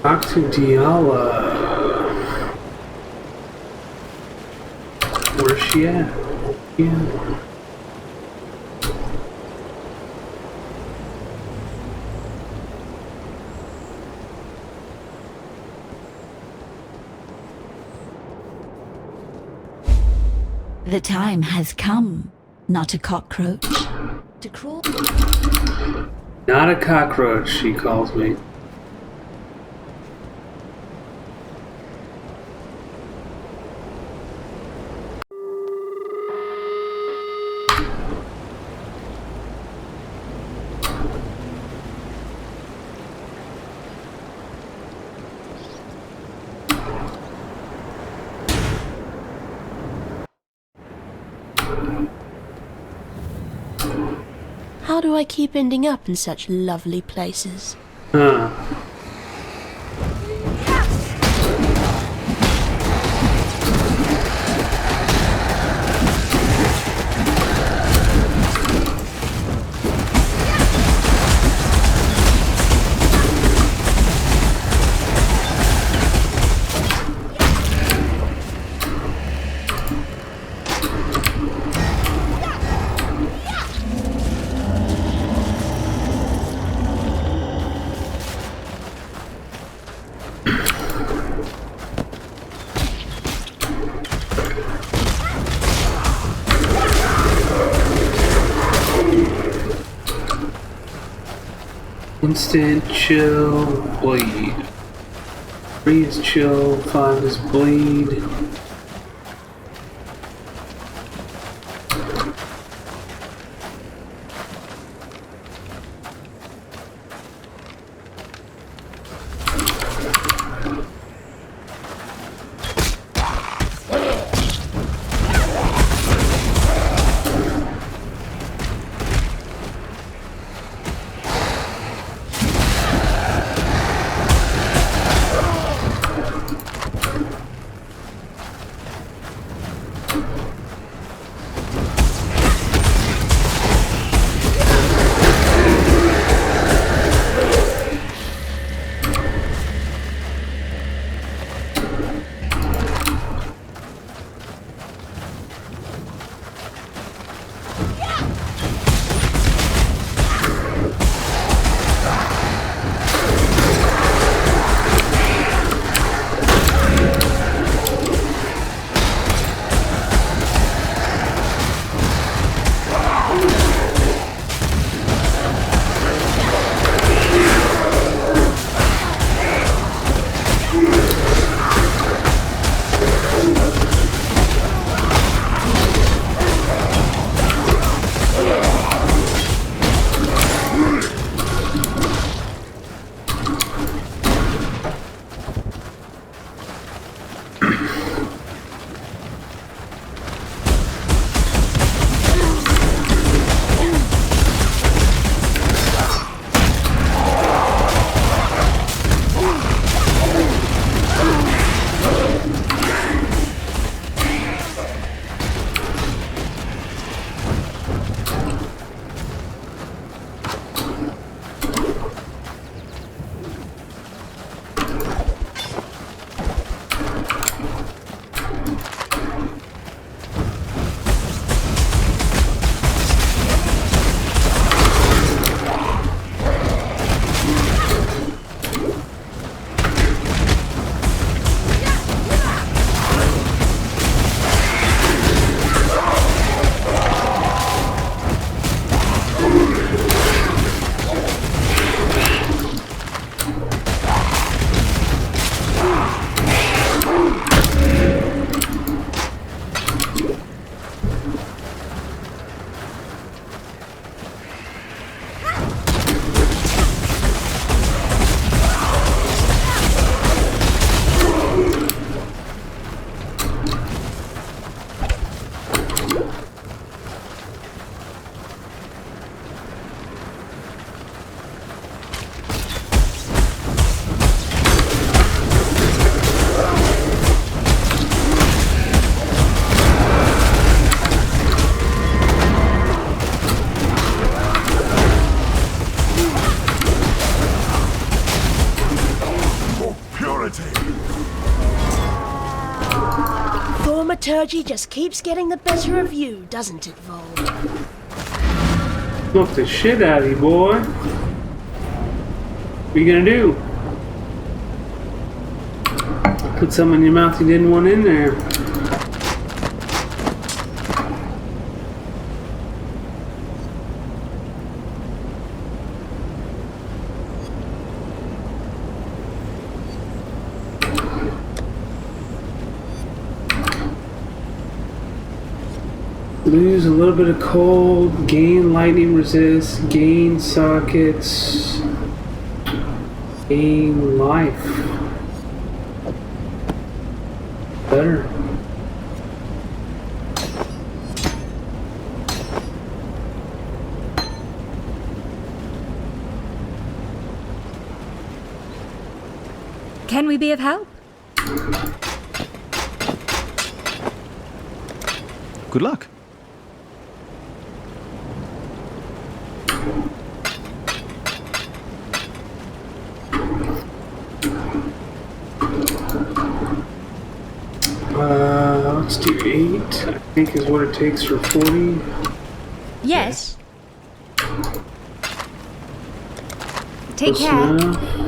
Talk to Diala. Where's she at? Yeah. The time has come, not a cockroach, to crawl. Not a cockroach, she calls me. How do I keep ending up in such lovely places? Huh. Instant chill, bleed. 3 is chill, 5 is bleed. authority! Thaumaturgy just keeps getting the better of you, doesn't it, Vol? Smoke the shit out of you, boy. What are you gonna do? Put something in your mouth you didn't want in there. Lose a little bit of cold, gain lightning resist, gain sockets, gain life. Better. Can we be of help? Good luck. Let's do 8, I think is what it takes for 40. Yes. Take Close care. enough.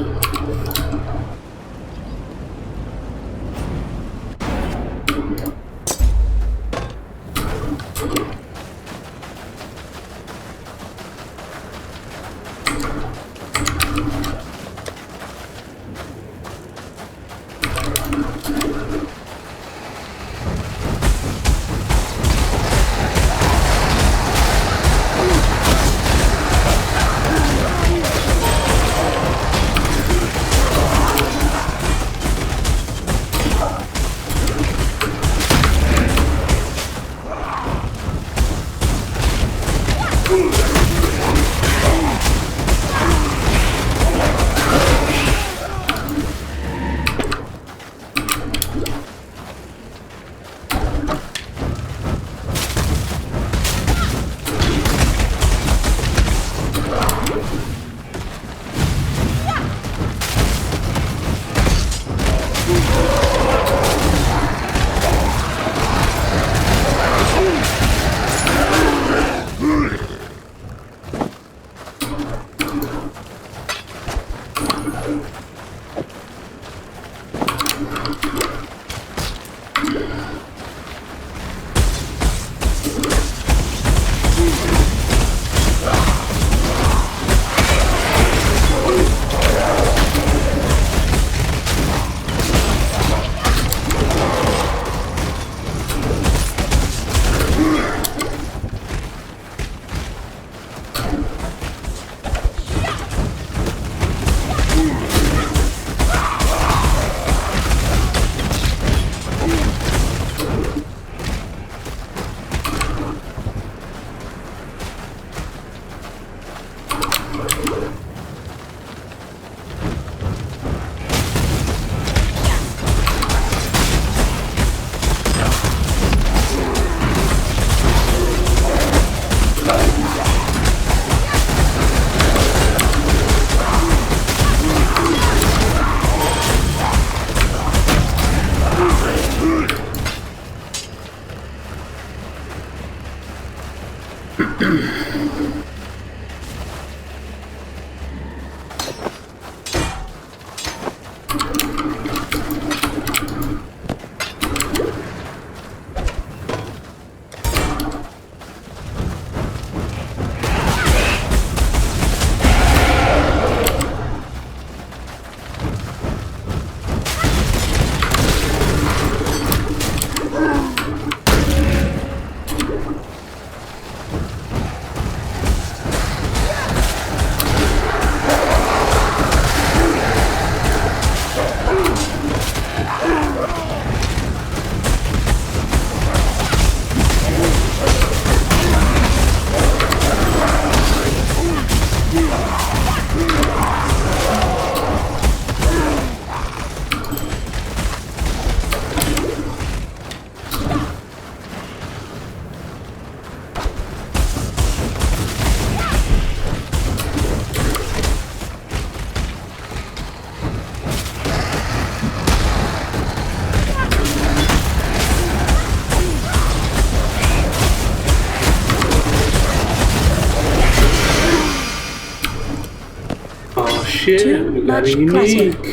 shit, Too we got much a unique.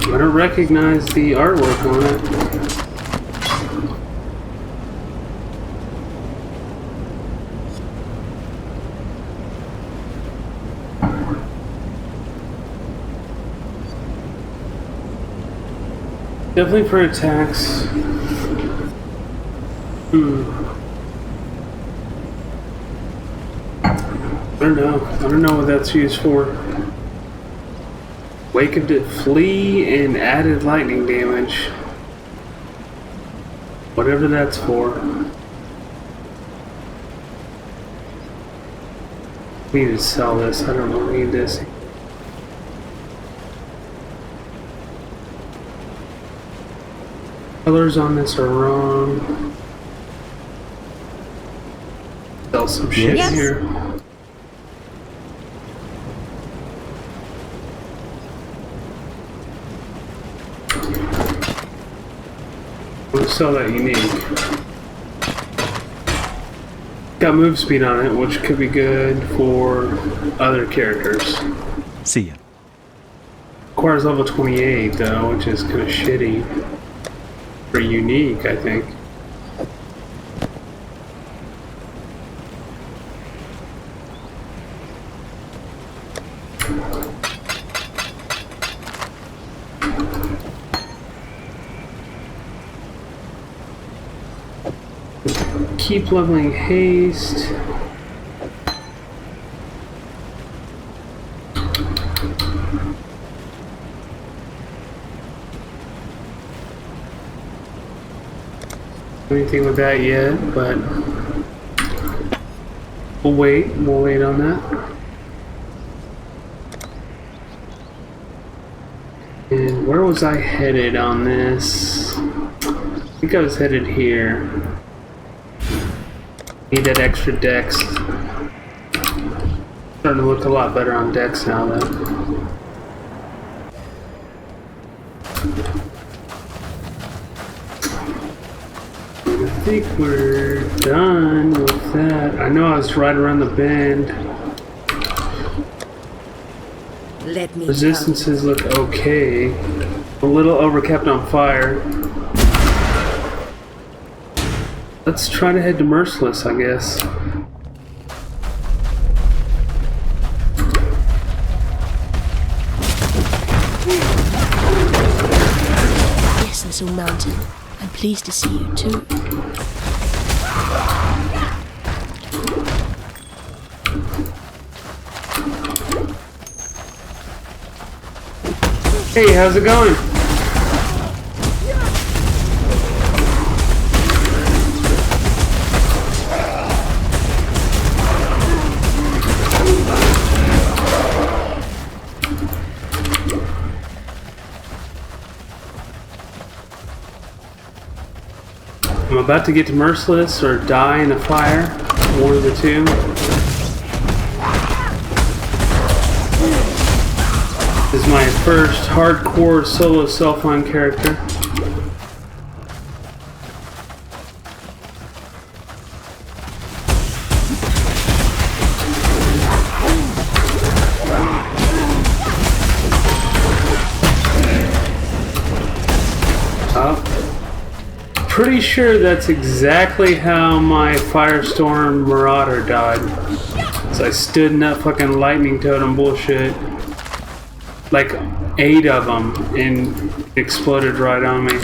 I don't recognize the artwork on it. Definitely for attacks. I don't know. I don't know what that's used for. Wakened it, flee, and added lightning damage. Whatever that's for. I need to sell this. I don't really need this. Colors on this are wrong. Sell some shit Yes. here. We'll sell that unique. Got move speed on it, which could be good for other characters. See ya. Requires level 28 though, which is kind of shitty. For unique, I think. Keep leveling haste. Anything with that yet, but we'll wait on that. And where was I headed on this? I think I was headed here. Need that extra dex. Starting to look a lot better on dex now though. I think we're done with that. I know I was right around the bend. Let me Resistances look okay. A little overcapped on fire. Let's try to head to Merciless, I guess. Yes, Little Mountain. I'm pleased to see you too. Hey, how's it going? I'm about to get to Merciless or die in a fire. One of the two. This is my first hardcore solo self-on character. Pretty sure that's exactly how my Firestorm Marauder died. So I stood in that fucking lightning totem bullshit. Like 8 of them and exploded right on me.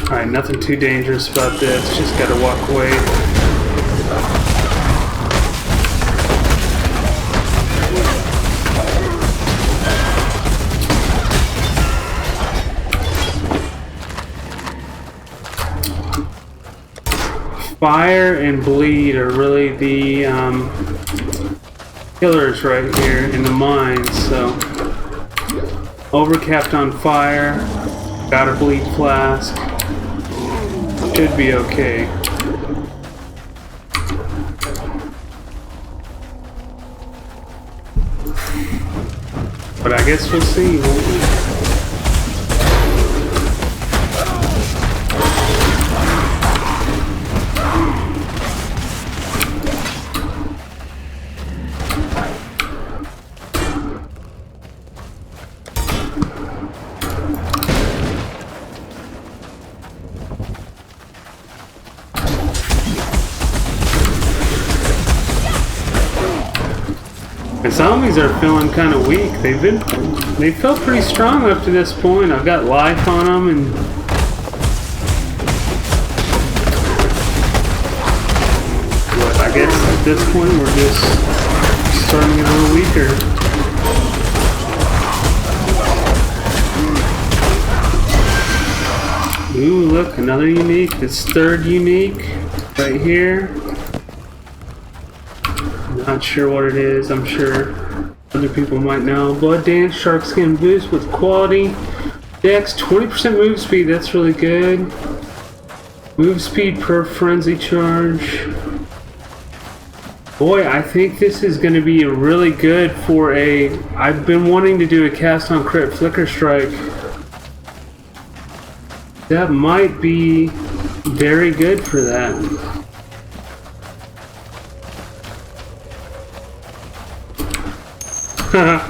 Alright, nothing too dangerous about this, just gotta walk away. Fire and bleed are really the killers right here in the mines, so overcapped on fire, got a bleed flask, should be okay. But I guess we'll see, won't we? zombies are feeling kind of weak. They felt pretty strong up to this point. I've got life on them, and I guess at this point we're just starting to get a little weaker. Ooh, look, another unique. This third unique right here. Not sure what it is. I'm sure other people might know. Blood Dance, Shark Skin Boost with quality. Dex, 20% move speed. That's really good. Move speed per frenzy charge. Boy, I think this is going to be really good for a... I've been wanting to do a cast on crit flicker strike. That might be very good for that.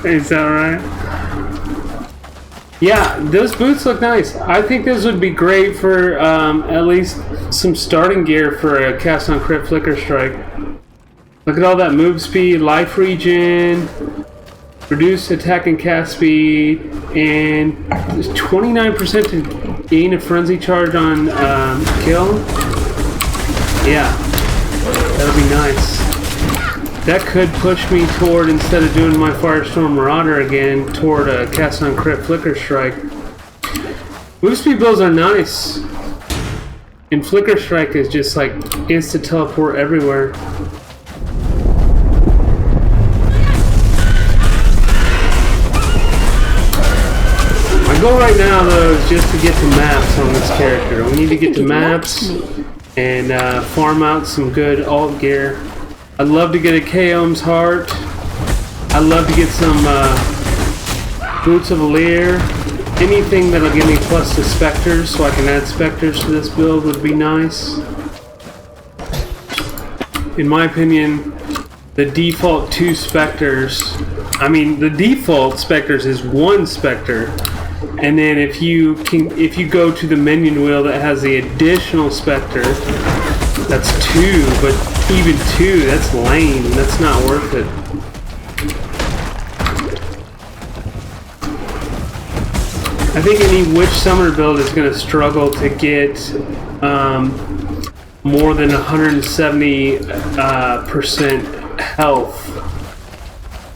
Is that right? Yeah, those boots look nice. I think this would be great for at least some starting gear for a cast on crit flicker strike. Look at all that move speed, life regen, reduce attack and cast speed, and 29% to gain a frenzy charge on kill. Yeah, that'll be nice. That could push me toward, instead of doing my Firestorm Marauder again, toward a cast on crit flicker strike. Move speed builds are nice. And flicker strike is just like instant teleport everywhere. My goal right now though is just to get to maps on this character. We need to get to maps and farm out some good alt gear. I'd love to get a Kaom's Heart. I'd love to get some Boots of Leer. Anything that'll give me plus to Spectres so I can add Spectres to this build would be nice. In my opinion, the default 2 Spectres, the default Spectres is 1 Spectre. And then if you go to the minion wheel that has the additional Spectre, that's 2, but even 2, that's lame. That's not worth it. I think any Witch Summoner build is going to struggle to get more than 170% health.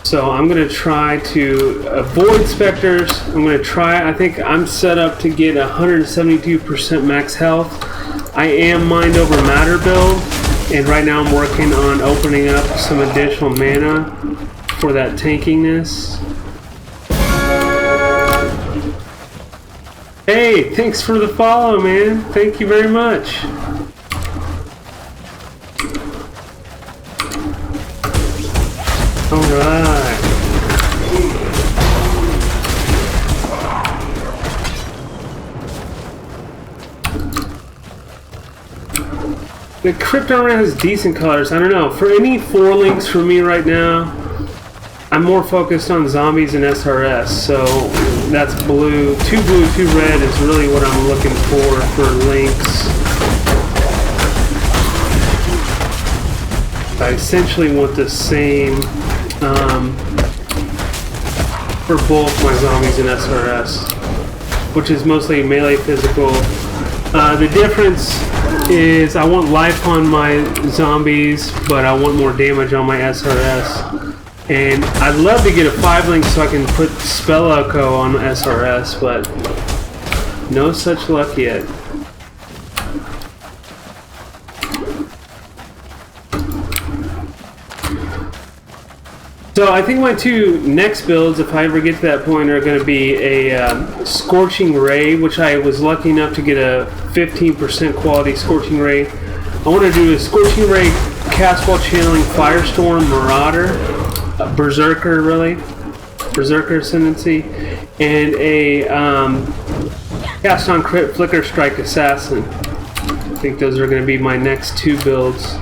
So I'm going to try to avoid Spectres. I think I'm set up to get 172% max health. I am Mind Over Matter build, and right now I'm working on opening up some additional mana for that tankiness. Hey, thanks for the follow, man. Thank you very much. Alright. The Krypton Red has decent colors. I don't know. For any 4 links for me right now, I'm more focused on zombies and SRS. So that's blue. 2 blue, 2 red is really what I'm looking for links. I essentially want the same for both my zombies and SRS, which is mostly melee physical. The difference is I want life on my zombies, but I want more damage on my SRS. And I'd love to get a 5 link so I can put Spell Echo on SRS, but no such luck yet. So I think my 2 next builds, if I ever get to that point, are going to be a Scorching Ray, which I was lucky enough to get a 15% quality Scorching Ray. I want to do a Scorching Ray cast while channeling Firestorm Marauder, Berserker Ascendancy, and a cast on crit Flicker Strike Assassin. I think those are going to be my next 2 builds.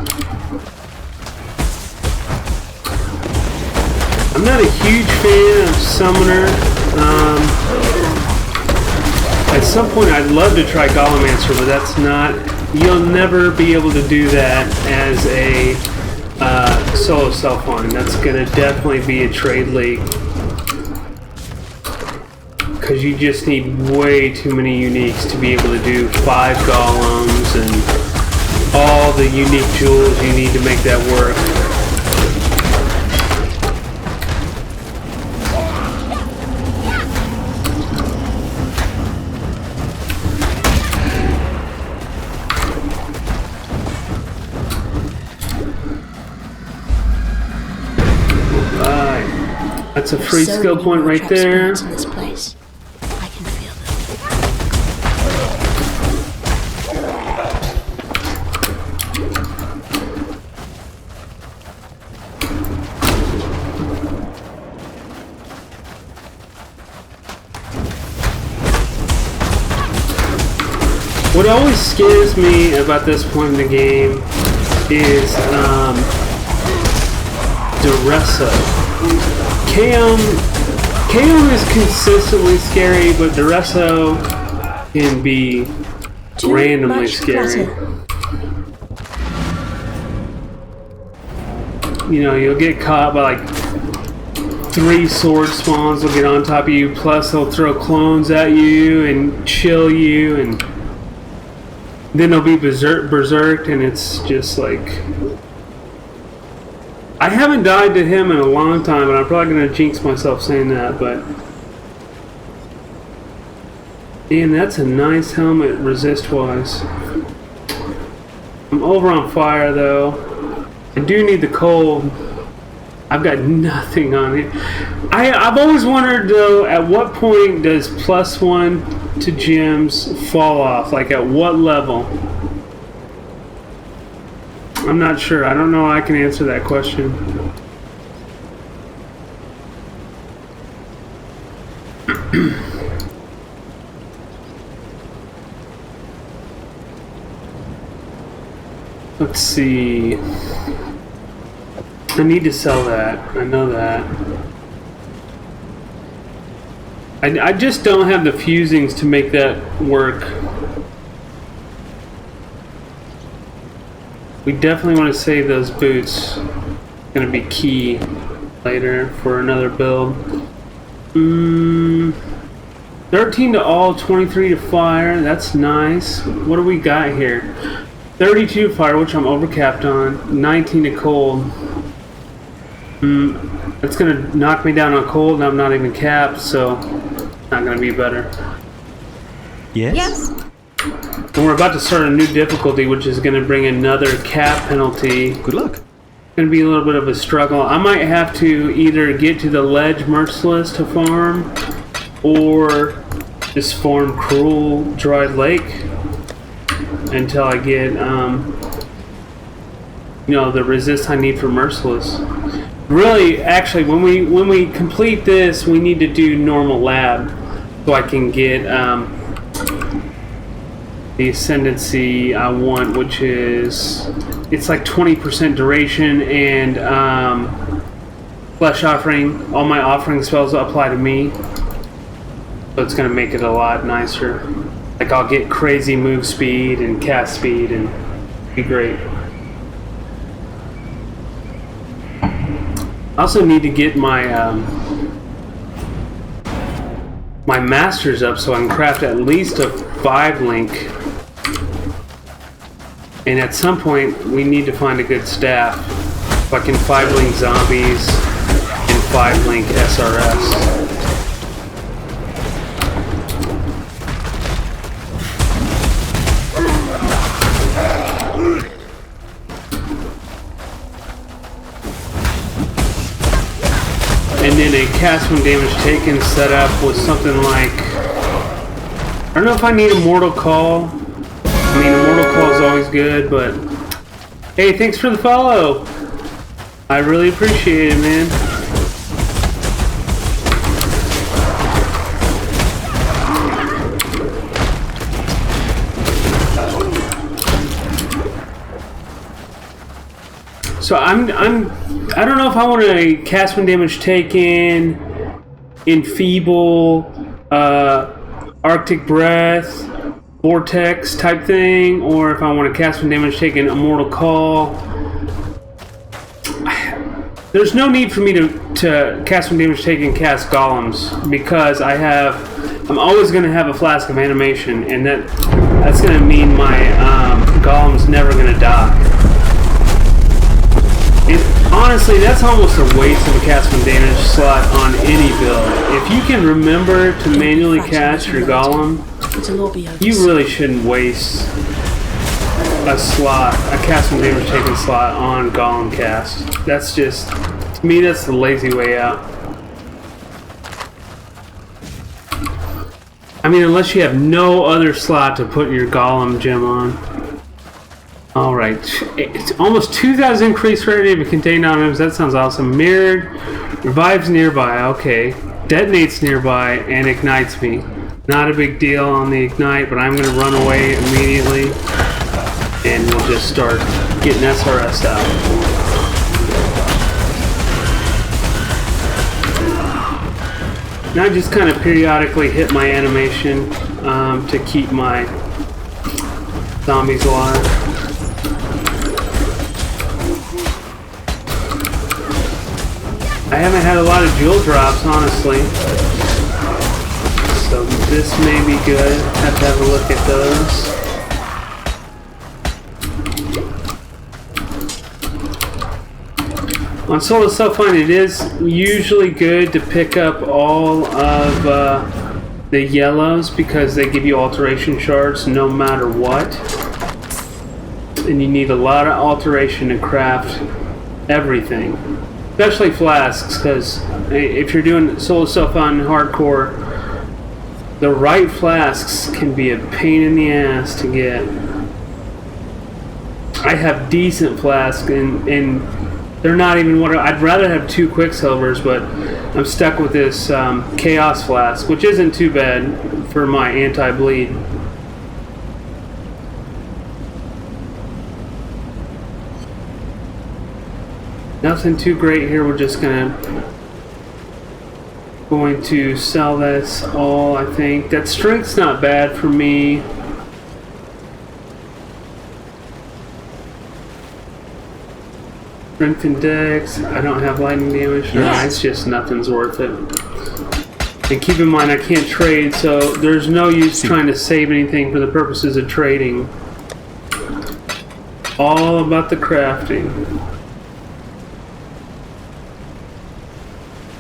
I'm not a huge fan of Summoner. At some point I'd love to try Golemancer, but that's not... You'll never be able to do that as a solo self-farming. That's gonna definitely be a trade league. Because you just need way too many uniques to be able to do 5 golems and all the unique jewels you need to make that work. Alright. That's a free So skill many point more right trap there. spirits in this place. I can feel them. What always scares me about this point in the game is Duresso. Kaom is consistently scary, but Duresso can be Too randomly much scary. clutter. You know, you'll get caught by like 3 sword spawns will get on top of you, plus they'll throw clones at you and chill you, and then they'll be berserked, and it's just like... I haven't died to him in a long time, and I'm probably going to jinx myself saying that, but... Man, that's a nice helmet resist-wise. I'm over on fire, though. I do need the coal. I've got nothing on it. I've always wondered, though, at what point does +1 to gems fall off? Like, at what level? I'm not sure. I don't know I can answer that question. Let's see. I need to sell that. I know that. I just don't have the fusings to make that work. We definitely want to save those boots. Gonna be key later for another build. 13 to all, 23 to fire. That's nice. What do we got here? 32 to fire, which I'm overcapped on. 19 to cold. That's gonna knock me down on cold, and I'm not even capped, so not gonna be better. Yes? Yes. And we're about to start a new difficulty, which is going to bring another cap penalty. Good luck. It's going to be a little bit of a struggle. I might have to either get to the ledge merciless to farm, or just farm cruel dried lake until I get, you know, the resist I need for merciless. Really, actually, when we complete this, we need to do normal lab so I can get the ascendancy I want, which is, it's like 20% duration, and flesh offering. All my offering spells apply to me, so it's gonna make it a lot nicer. Like, I'll get crazy move speed and cast speed, and be great. I also need to get my my masters up so I can craft at least a 5-link. And at some point, we need to find a good staff. Fucking 5-link zombies and 5-link SRS. And then a cast when damage taken setup with something like... I don't know if I need a Mortal Call. I mean, a Mortal Call is always good, but... Hey, thanks for the follow! I really appreciate it, man. So I don't know if I want to cast when damage taken, enfeeble, Arctic Breath, Vortex type thing, or if I want to cast when damage taken, a Mortal Call. there's no need for me to cast from damage taken cast golems because I'm always going to have a flask of animation, and that's going to mean my golem's never going to die. And honestly, that's almost a waste of a cast from damage slot on any build. If you can remember to manually cast your golem, you really shouldn't waste a cast from damage taken slot on golem cast. That's just, to me, that's the lazy way out. I mean, unless you have no other slot to put your golem gem on. Alright, it's almost 2,000 increased rarity of contained items. That sounds awesome. Mirrored, revives nearby, okay. Detonates nearby, and ignites me. Not a big deal on the ignite, but I'm going to run away immediately. And we'll just start getting SRS out. Now I just kind of periodically hit my animation to keep my zombies alive. I haven't had a lot of jewel drops, honestly. So this may be good. Have to have a look at those. On solo self-find, it is usually good to pick up all of the yellows because they give you alteration shards no matter what. And you need a lot of alteration to craft everything. Especially flasks, because if you're doing solo self-find hardcore, the right flasks can be a pain in the ass to get. I have decent flasks and they're not even what I'd rather have 2 Quicksilvers, but I'm stuck with this Chaos Flask, which isn't too bad for my anti-bleed. Nothing too great here. We're just going to sell this all, I think. That strength's not bad for me. Strength and Dex. I don't have lightning damage. No, it's just nothing's worth it. And keep in mind, I can't trade, so there's no use trying to save anything for the purposes of trading. All about the crafting.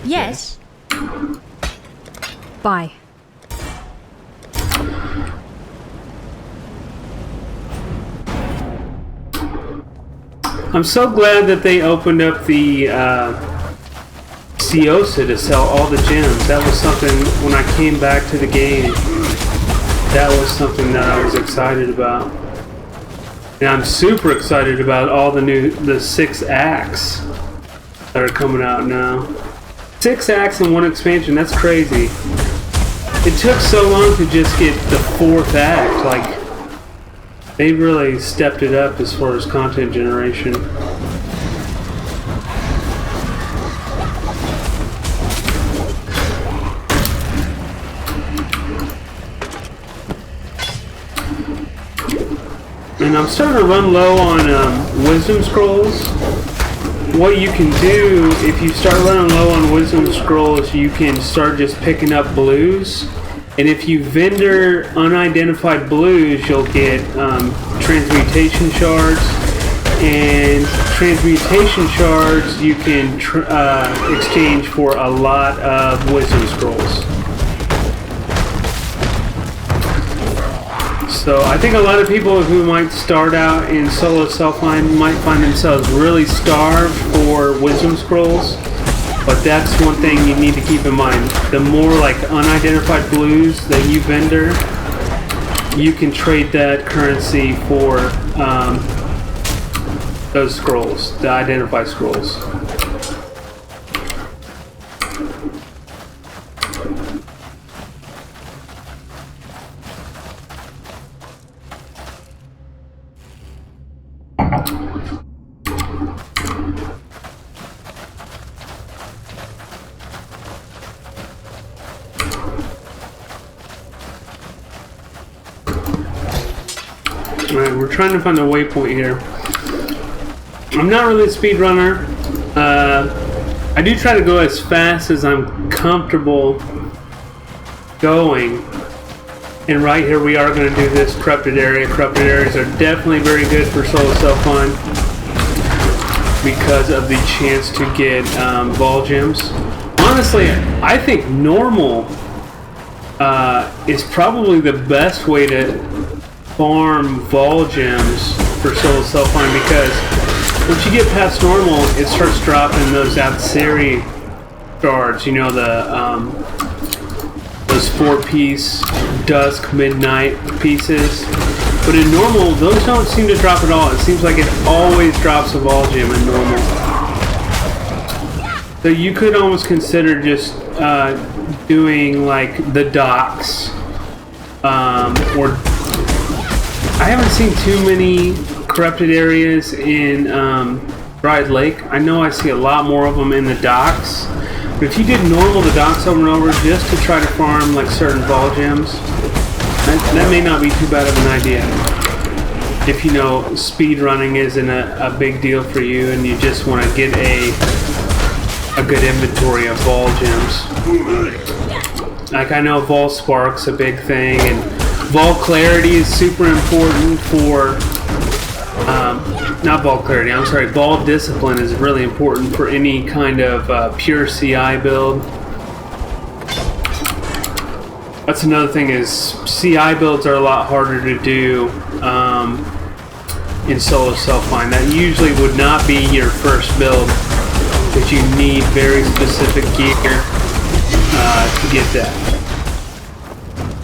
Yes. Bye. I'm so glad that they opened up the Ciosa to sell all the gems. That was something, when I came back to the game, that was something that I was excited about. And I'm super excited about all the 6 acts that are coming out now. 6 acts in 1 expansion, that's crazy. It took so long to just get the 4th act, like, they really stepped it up as far as content generation. And I'm starting to run low on wisdom scrolls. What you can do, if you start running low on wisdom scrolls, you can start just picking up blues. And if you vendor unidentified blues, you'll get transmutation shards. And transmutation shards you can exchange for a lot of wisdom scrolls. So I think a lot of people who might start out in solo self-find might find themselves really starved for wisdom scrolls. But that's one thing you need to keep in mind. The more like unidentified blues that you vendor, you can trade that currency for those scrolls, the identified scrolls. Alright, we're trying to find a waypoint here. I'm not really a speedrunner. I do try to go as fast as I'm comfortable going. And right here we are going to do this corrupted area. Corrupted areas are definitely very good for solo self-find because of the chance to get ball gems. Honestly, I think normal is probably the best way to farm vol gems for solo self-find, because once you get past normal, it starts dropping those adversary shards. You know, those 4-piece dusk midnight pieces. But in normal, those don't seem to drop at all. It seems like it always drops a vol gem in normal. So you could almost consider just doing like the docks, or I haven't seen too many corrupted areas in Bride Lake. I know I see a lot more of them in the docks. But if you did normal the docks over and over just to try to farm like certain vol gems, that may not be too bad of an idea. If you know speed running isn't a big deal for you and you just want to get a good inventory of vol gems. Like I know vol spark's a big thing, and vol clarity is super important for not vol clarity, I'm sorry, vol discipline is really important for any kind of pure CI build. That's another thing, is CI builds are a lot harder to do in solo self-find. That usually would not be your first build, because you need very specific gear to get that.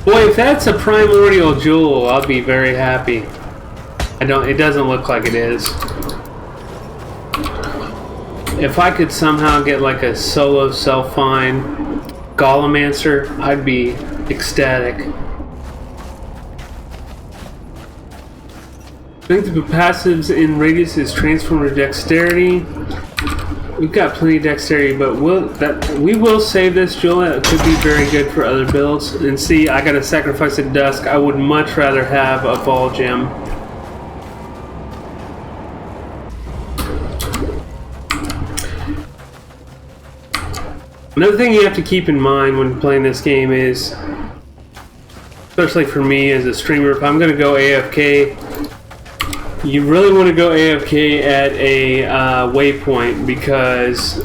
Boy, if that's a primordial jewel, I'll be very happy. It doesn't look like it is. If I could somehow get like a solo self-find Golemancer, I'd be ecstatic. Strength of passives in radius is transform to dexterity. We've got plenty of dexterity, but we will save this jewel. It could be very good for other builds. And see, I gotta sacrifice a dusk. I would much rather have a vol gem. Another thing you have to keep in mind when playing this game is, especially for me as a streamer, if I'm going to go AFK, you really want to go AFK at a waypoint, because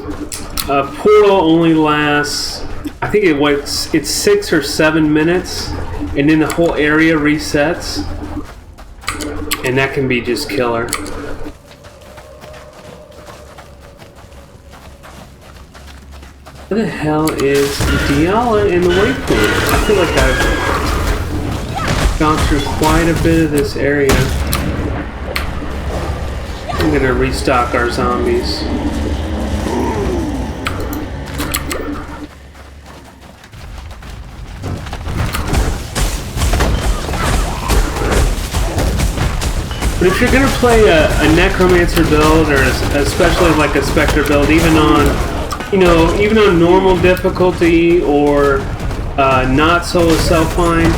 a portal only lasts, I think it's 6 or 7 minutes, and then the whole area resets, and that can be just killer. What the hell is Diala in the waypoint? I feel like I've gone through quite a bit of this area. I'm gonna restock our zombies. But if you're gonna play a Necromancer build, or especially like a Spectre build, even on normal difficulty or not solo self-find,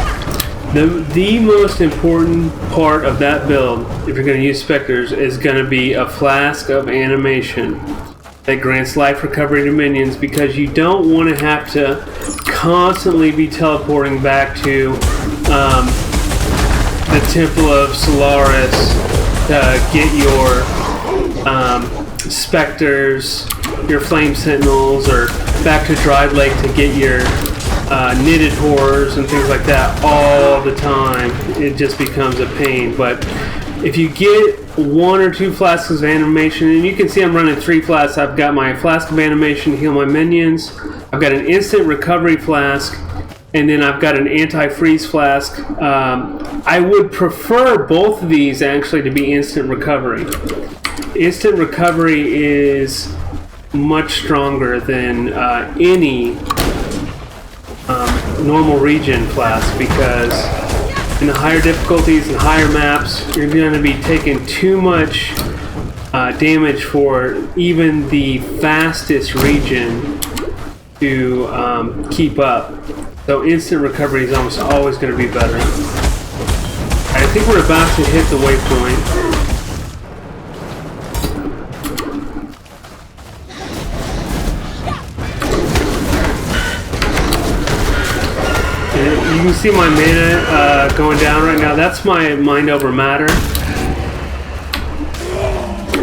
the most important part of that build, if you're going to use Spectres, is going to be a flask of animation that grants life recovery to minions, because you don't want to have to constantly be teleporting back to the Temple of Solaris to get your Spectres, your Flame Sentinels, or back to Dried Lake to get your knitted horrors and things like that all the time. It just becomes a pain. But if you get 1 or 2 flasks of animation, and you can see I'm running 3 flasks. I've got my flask of animation to heal my minions, I've got an instant recovery flask, and then I've got an anti-freeze flask. I would prefer both of these actually to be instant recovery. Instant recovery is much stronger than any normal region flask, because in the higher difficulties and higher maps, you're going to be taking too much damage for even the fastest region to keep up. So instant recovery is almost always going to be better. I think we're about to hit the waypoint. you can see my mana going down right now. That's my mind over matter.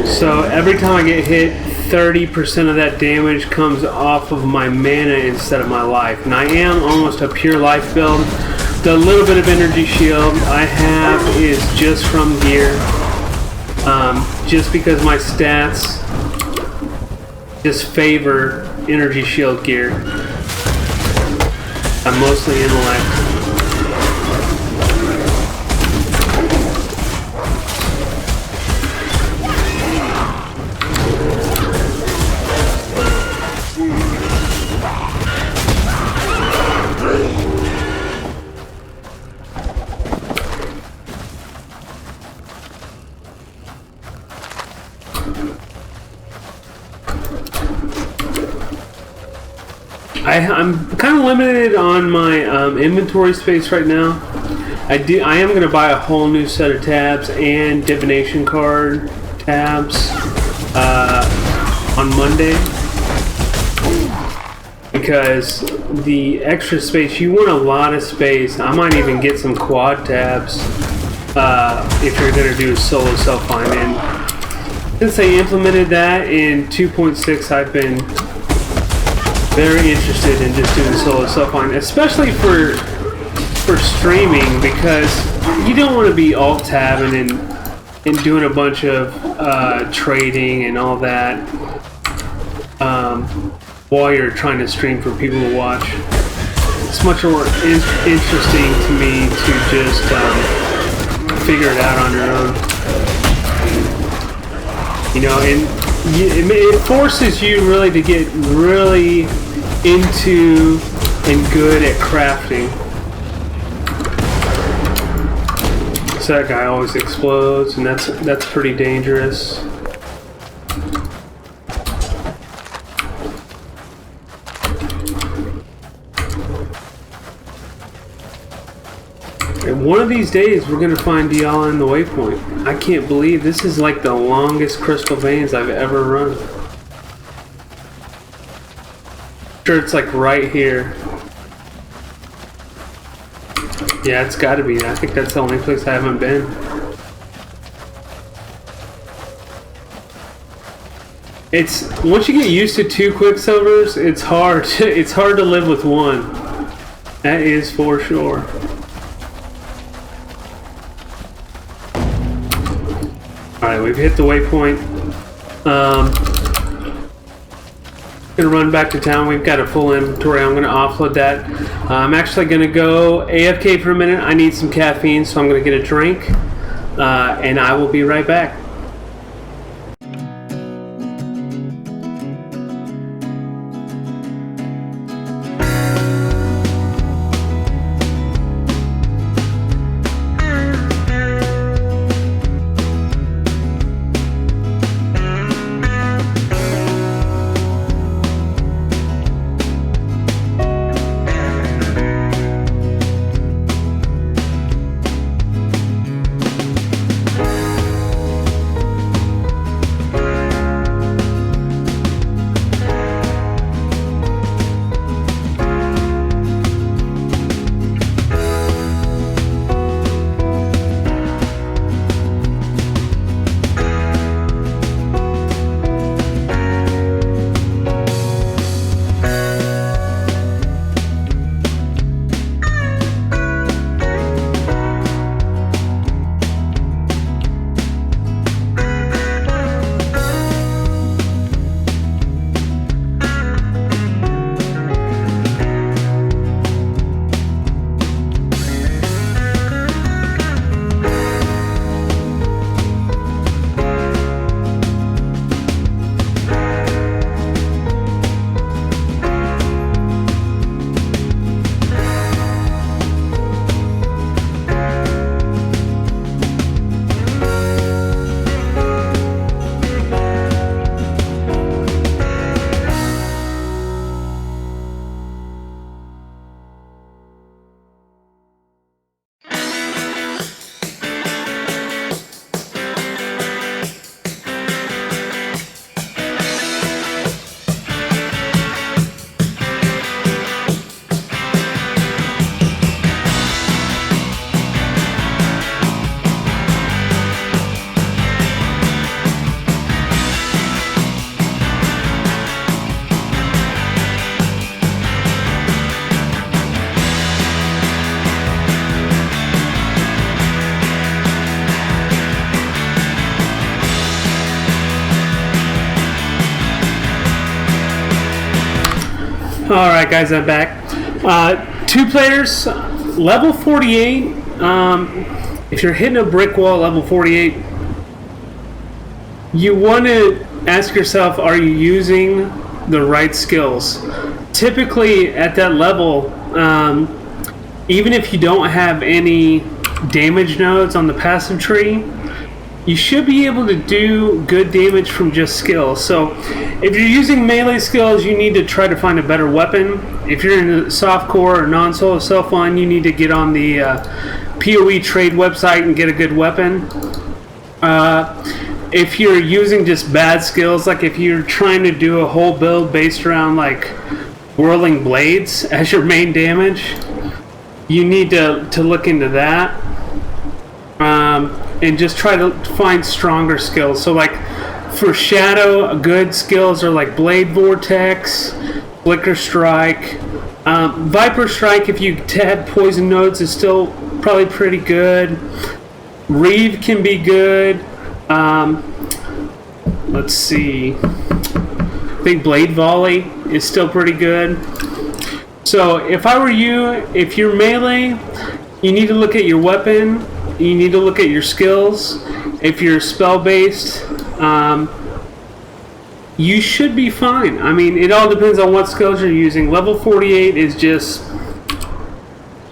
So every time I get hit, 30% of that damage comes off of my mana instead of my life. And I am almost a pure life build. The little bit of energy shield I have is just from gear. Just because my stats just favor energy shield gear. I'm mostly intellect. I'm kind of limited on my inventory space right now. I am going to buy a whole new set of tabs and divination card tabs on Monday, because the extra space, you want a lot of space. I might even get some quad tabs if you're going to do solo self-find. And since they implemented that in 2.6, I've been very interested in just doing solo self-find, especially for streaming, because you don't want to be alt-tabbing and doing a bunch of trading and all that while you're trying to stream for people to watch. It's much more interesting to me to just figure it out on your own. You know, and it forces you really to get really into and good at crafting. So that guy always explodes, and that's pretty dangerous. And one of these days we're gonna find Diala in the waypoint. I can't believe this is like the longest crystal veins I've ever run. Sure, it's like right here. Yeah, it's gotta be. I think that's the only place I haven't been. It's once you get used to 2 Quicksilvers, it's hard. It's hard to live with one. That is for sure. Alright, we've hit the waypoint. Gonna run back to town. We've got a full inventory. I'm gonna offload that. I'm actually gonna go AFK for a minute. I need some caffeine, so I'm gonna get a drink, and I will be right back. Alright guys, I'm back. 2 players, level 48. If you're hitting a brick wall level 48, you want to ask yourself, are you using the right skills? Typically at that level, even if you don't have any damage nodes on the passive tree, you should be able to do good damage from just skills. So if you're using melee skills, you need to try to find a better weapon. If you're in a softcore or non-solo self-line, you need to get on the PoE trade website and get a good weapon. If you're using just bad skills, like if you're trying to do a whole build based around like whirling blades as your main damage, you need to look into that. And just try to find stronger skills. So like for Shadow, good skills are like Blade Vortex, Flicker Strike, Viper Strike if you have poison nodes is still probably pretty good. Reeve can be good. Let's see. I think Blade Volley is still pretty good. So if I were you, if you're melee, you need to look at your weapon. You need to look at your skills. If you're spell-based, you should be fine. I mean, it all depends on what skills you're using. Level 48 is just...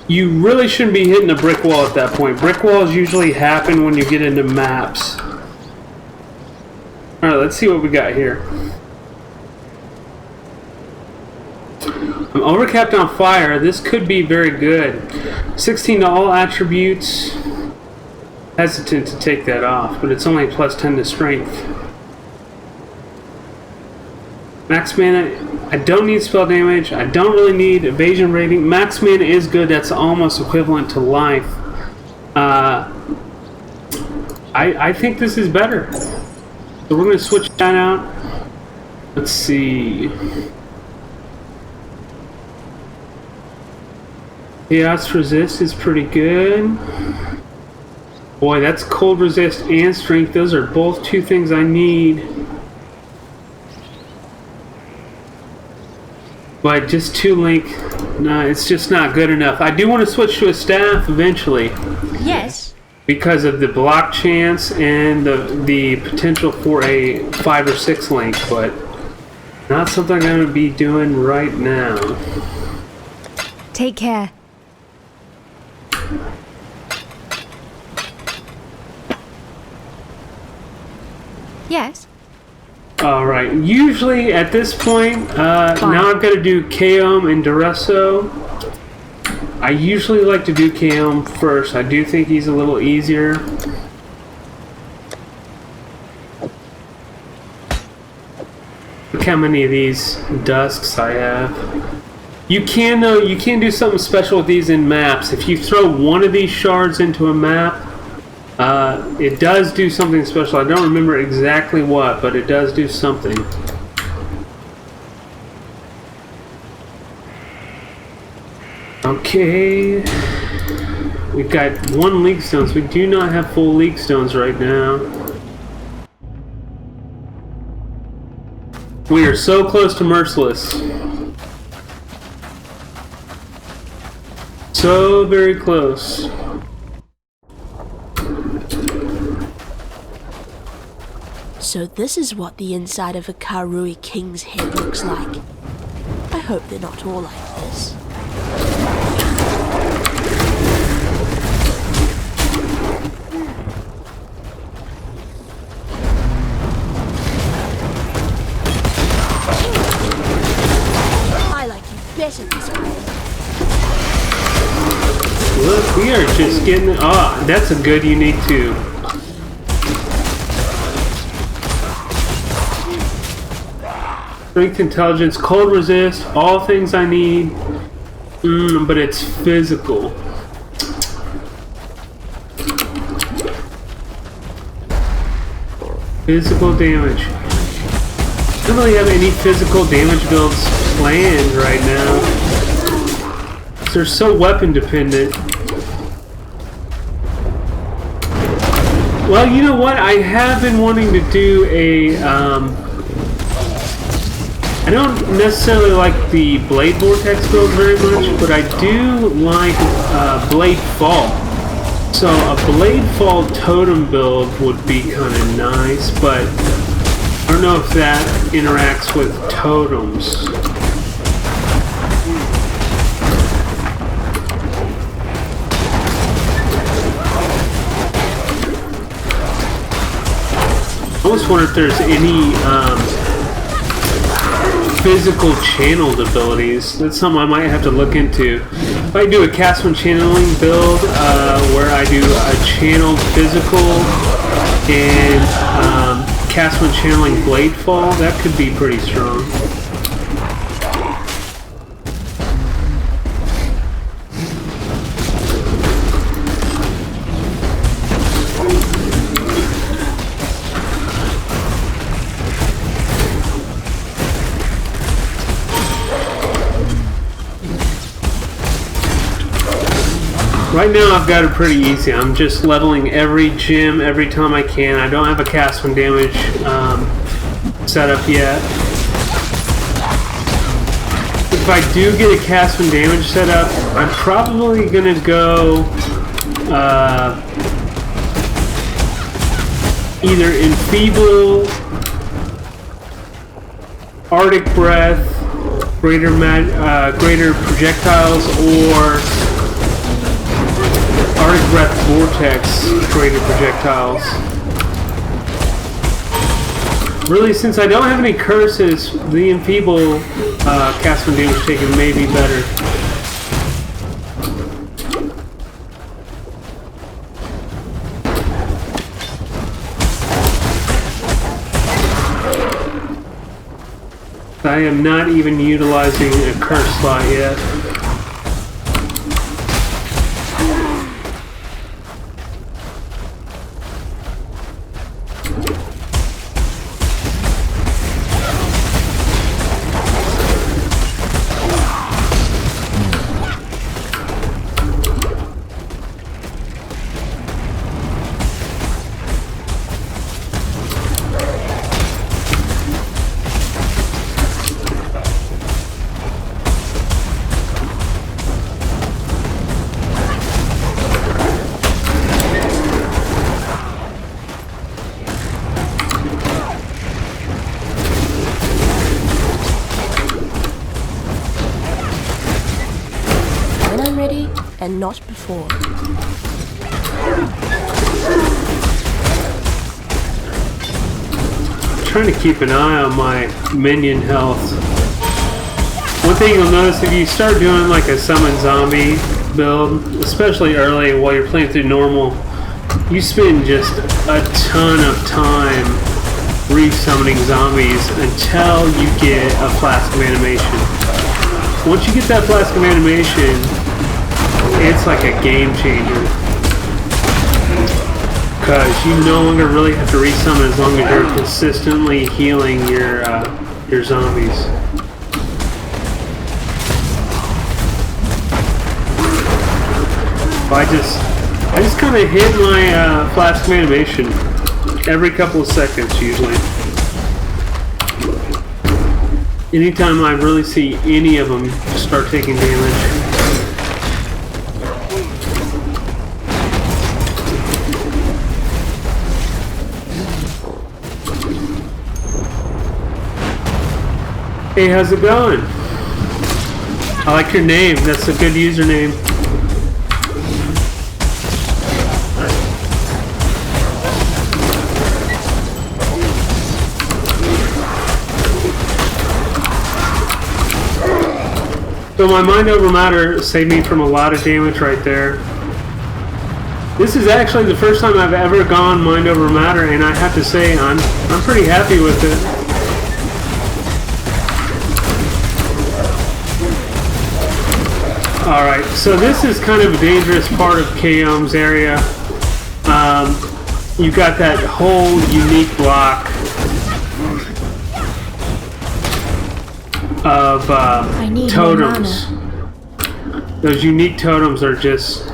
You really shouldn't be hitting a brick wall at that point. Brick walls usually happen when you get into maps. Alright, let's see what we got here. I'm overcapped on fire. This could be very good. 16 to all attributes. Hesitant to take that off, but it's only plus 10 to strength. Max mana, I don't need spell damage. I don't really need evasion rating. Max mana is good. That's almost equivalent to life. I think this is better. So we're going to switch that out. Let's see. Chaos resist is pretty good. Boy, that's cold resist and strength. Those are both 2 things I need. But just 2 link, no, it's just not good enough. I do want to switch to a staff eventually. Yes. Because of the block chance and the potential for a 5 or 6 link, but not something I'm going to be doing right now. Take care. Yes. Alright, usually at this point, now I've got to do Kaom and Duresso. I usually like to do Kaom first. I do think he's a little easier. Look how many of these dusks I have. You can do something special with these in maps. If you throw one of these shards into a map, it does do something special. I don't remember exactly what, but it does do something. Okay. We've got 1 league stone, so we do not have full league stones right now. We are so close to Merciless. So very close. So this is what the inside of a Karui king's head looks like. I hope they're not all like this. I like you better this way. Look, we are just getting... Oh, that's a good unique too. Strength, intelligence, cold resist, all things I need. But it's physical. Physical damage. I don't really have any physical damage builds planned right now. They're so weapon dependent. Well, you know what? I have been wanting to do a... I don't necessarily like the Blade Vortex build very much, but I do like Blade Fall. So a Blade Fall totem build would be kind of nice, but I don't know if that interacts with totems. I almost wonder if there's any physical channeled abilities. That's something I might have to look into. If I do a cast when channeling build where I do a channeled physical and cast when channeling blade fall, that could be pretty strong. Right now I've got it pretty easy. I'm just leveling every gym every time I can. I don't have a cast when damage set up yet. If I do get a cast when damage set up, I'm probably gonna go either Enfeeble, Arctic Breath, greater projectiles, or Arctic Breath Vortex, greater projectiles. Really, since I don't have any curses, the Enfeeble cast when damage taken may be better. I am not even utilizing a curse slot yet. And not before. I'm trying to keep an eye on my minion health. One thing you'll notice if you start doing like a summon zombie build, especially early while you're playing through normal, you spend just a ton of time re-summoning zombies until you get a flask of animation. Once you get that flask of animation, it's like a game changer, because you no longer really have to resummon as long as you're consistently healing your zombies. I just kind of hit my flask of animation every couple of seconds usually. Anytime I really see any of them start taking damage. Hey, how's it going? I like your name. That's a good username. So my mind over matter saved me from a lot of damage right there. This is actually the first time I've ever gone mind over matter, and I have to say I'm pretty happy with it. Alright, so this is kind of a dangerous part of Kaom's area. You've got that whole unique block of totems. Those unique totems are just,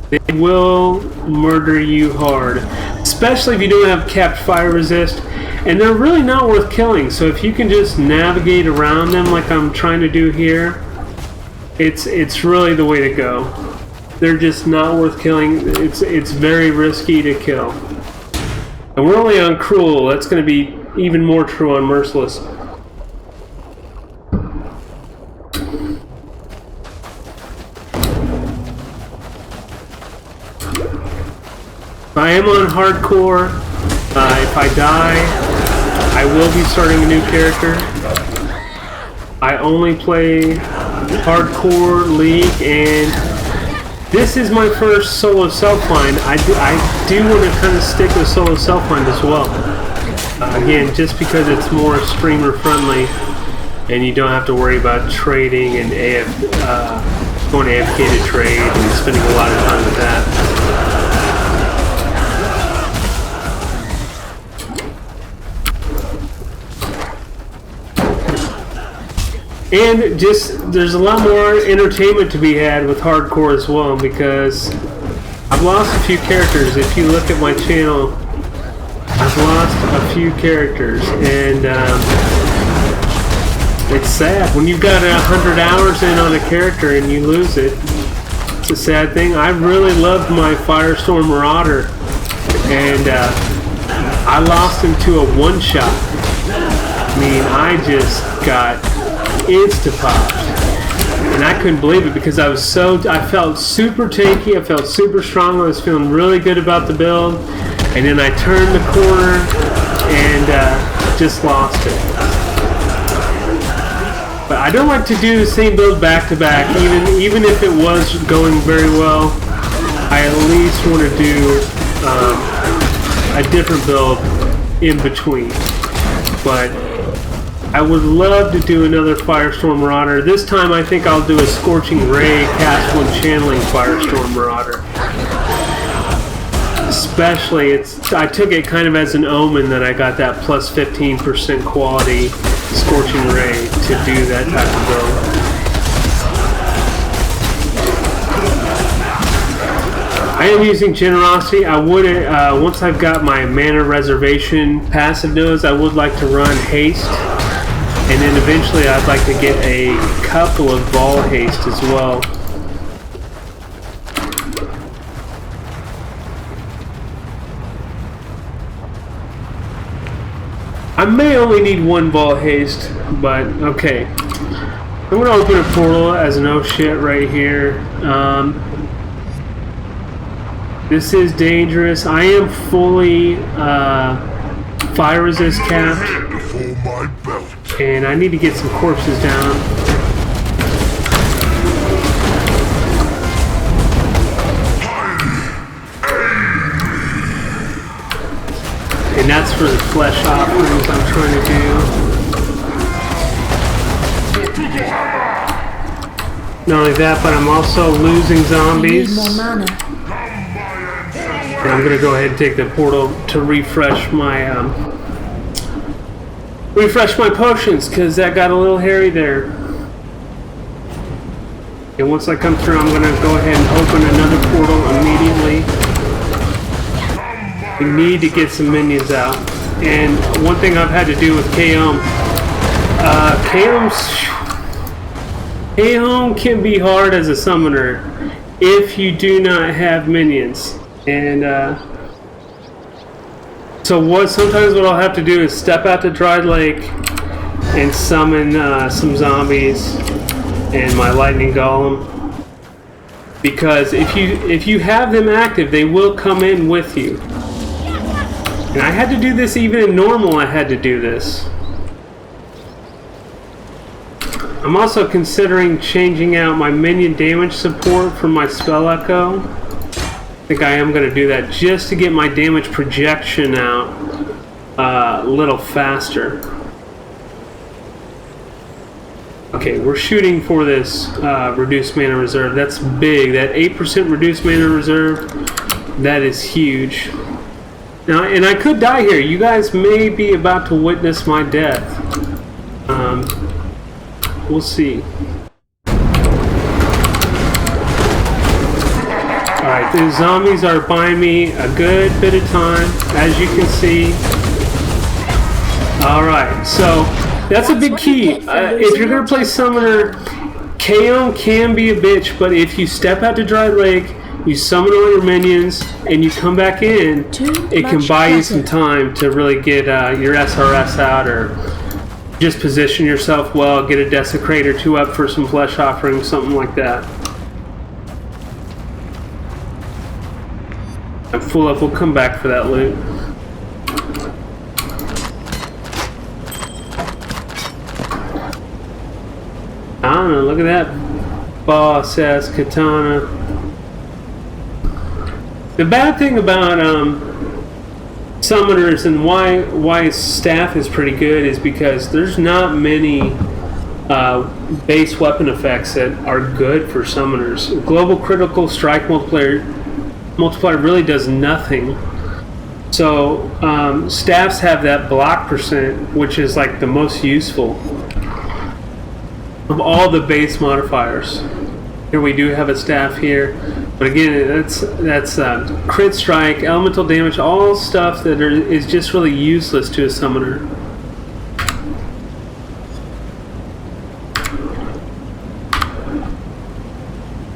they will murder you hard. Especially if you don't have capped fire resist. And they're really not worth killing, so if you can just navigate around them like I'm trying to do here, it's really the way to go. They're just not worth killing. It's very risky to kill. And we're only on Cruel. That's going to be even more true on Merciless. I am on Hardcore. If I die, I will be starting a new character. I only play Hardcore League, and this is my first solo self-find. I do want to kind of stick with solo self-find as well. Again, just because it's more streamer-friendly, and you don't have to worry about trading and going AFK to trade and spending a lot of time with that. And just, there's a lot more entertainment to be had with Hardcore as well, because I've lost a few characters. If you look at my channel, I've lost a few characters, and it's sad. When you've got 100 hours in on a character and you lose it, it's a sad thing. I really loved my Firestorm Marauder, and I lost him to a one-shot. I mean, I just got insta-popped, and I couldn't believe it because I felt super tanky, I felt super strong, I was feeling really good about the build, and then I turned the corner and just lost it. But I don't like to do the same build back to back, even if it was going very well. I at least want to do a different build in between. But I would love to do another Firestorm Marauder. This time I think I'll do a Scorching Ray cast one channeling Firestorm Marauder. Especially, I took it kind of as an omen that I got that plus 15% quality Scorching Ray to do that type of build. I am using Generosity. I would, once I've got my mana reservation passive nodes, I would like to run Haste. And then eventually I'd like to get a couple of Ball Haste as well. I may only need one Ball Haste, but okay. I'm going to open a portal as an oh shit right here. This is dangerous. I am fully fire resist capped. And I need to get some corpses down. And that's for the flesh offerings I'm trying to do. Not only that, but I'm also losing zombies. More mana. And I'm going to go ahead and take the portal to refresh my potions, because that got a little hairy there. And once I come through, I'm going to go ahead and open another portal immediately. We need to get some minions out. And one thing I've had to do with Kaom, Kaom can be hard as a summoner if you do not have minions. And sometimes what I'll have to do is step out to Dry Lake and summon some zombies and my lightning golem, because if you have them active, they will come in with you. And I had to do this even in normal. I had to do this. I'm also considering changing out my minion damage support for my spell echo. I think I am going to do that just to get my damage projection out a little faster. Okay, we're shooting for this reduced mana reserve. That's big. That 8% reduced mana reserve, that is huge. Now, and I could die here. You guys may be about to witness my death. We'll see. Alright, the zombies are buying me a good bit of time, as you can see. Alright, so that's a big what you key. get for If losing you're your gonna play Summoner, KO can be a bitch, but if you step out to Dry Lake, you summon all your minions, and you come back in, it can much buy you some clutter. time to really get your SRS out, or just position yourself well, get a Desecrate or two up for some Flesh Offering, something like that. I'm full up, we'll come back for that loot. I don't know, look at that boss ass katana. The bad thing about summoners and why staff is pretty good is because there's not many base weapon effects that are good for summoners. Global critical strike multiplier really does nothing. So staffs have that block percent, which is like the most useful of all the base modifiers. Here we do have a staff here, but again, that's crit strike, elemental damage, all stuff that is just really useless to a summoner.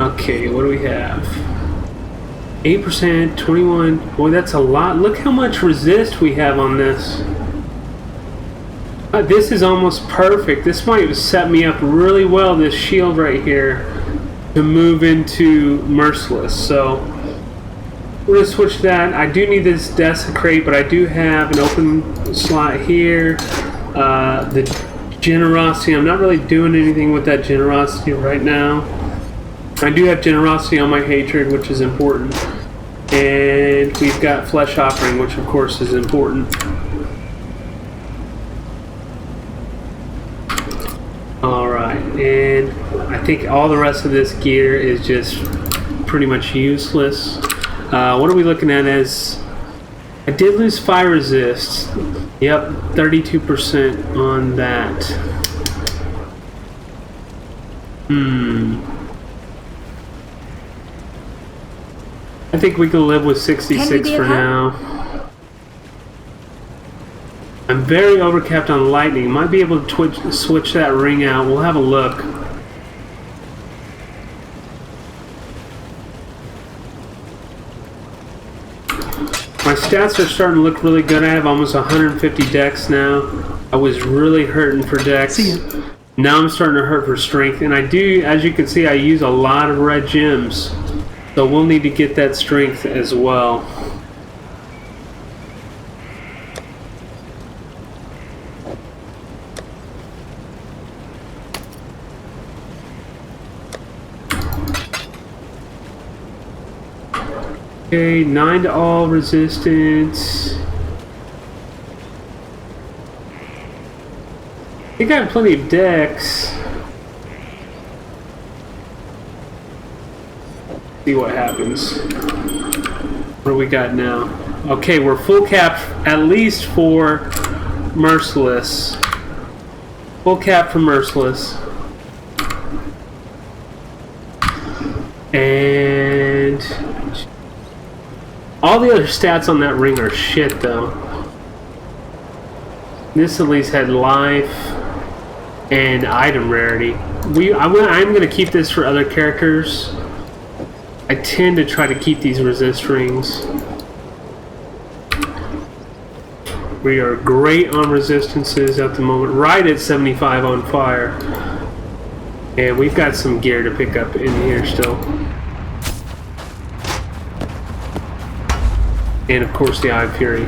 Okay, what do we have? 8%, 21. Boy, that's a lot. Look how much resist we have on this. This is almost perfect. This might set me up really well, this shield right here, to move into Merciless. So we're going to switch that. I do need this Desecrate, but I do have an open slot here. The Generosity, I'm not really doing anything with that Generosity right now. I do have Generosity on my Hatred, which is important. And we've got Flesh Offering, which of course is important. Alright, and I think all the rest of this gear is just pretty much useless. What are we looking at as... I did lose fire resist. Yep, 32% on that. I think we can live with 66 for now. I'm very overcapped on lightning. Might be able to switch that ring out. We'll have a look. My stats are starting to look really good. I have almost 150 dex now. I was really hurting for dex. Now I'm starting to hurt for strength. And I do, as you can see, I use a lot of red gems. So we'll need to get that strength as well. Okay, 9 to all resistance. I think I have plenty of dex. See what happens. What do we got now? Okay, we're full cap at least for Merciless. Full cap for Merciless. And all the other stats on that ring are shit though. This at least had life and item rarity. I'm going to keep this for other characters. I tend to try to keep these resist rings. We are great on resistances at the moment, right at 75 on fire. And we've got some gear to pick up in here still. And of course the Eye of Fury.